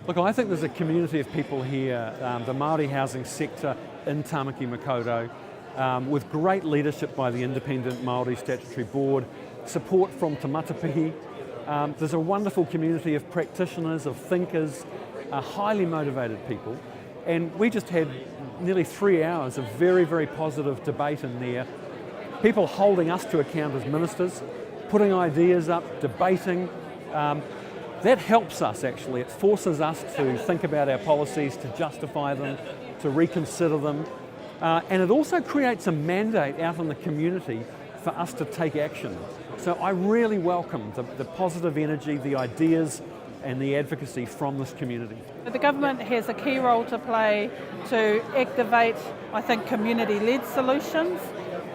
Look, I think there's a community of people here, the Māori housing sector in Tamaki Makaurau, with great leadership by the independent Māori Statutory Board, support from Te Matapihi. There's a wonderful community of practitioners, of thinkers, highly motivated people, and we just had nearly 3 hours of very, very positive debate in there. People holding us to account as ministers, putting ideas up, debating. That helps us actually. It forces us to think about our policies, to justify them, to reconsider them. And it also creates a mandate out in the community for us to take action. So I really welcome the positive energy, the ideas and the advocacy from this community. The government has a key role to play to activate, I think, community-led solutions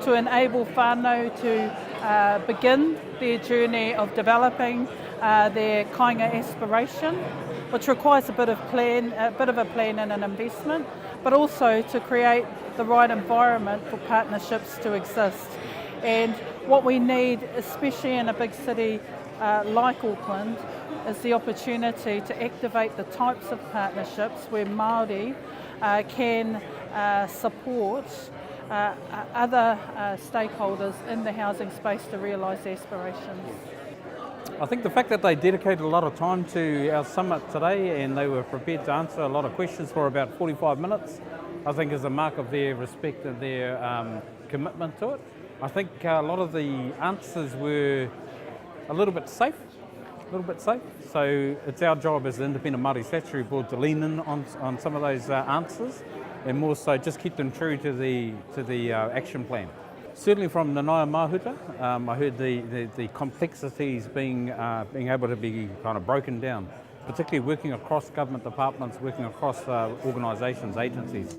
to enable whānau to begin their journey of developing their kāinga aspiration, which requires a bit of a plan and an investment, but also to create the right environment for partnerships to exist. And what we need, especially in a big city like Auckland, is the opportunity to activate the types of partnerships where Māori can support other stakeholders in the housing space to realise aspirations. I think the fact that they dedicated a lot of time to our summit today and they were prepared to answer a lot of questions for about 45 minutes, I think is a mark of their respect and their commitment to it. I think a lot of the answers were a little bit safe. So it's our job as the Independent Māori Statutory Board to lean in on some of those answers and more so just keep them true to the action plan. Certainly from Nanaia Mahuta, I heard the complexities being able to be kind of broken down, particularly working across government departments, working across organisations, agencies.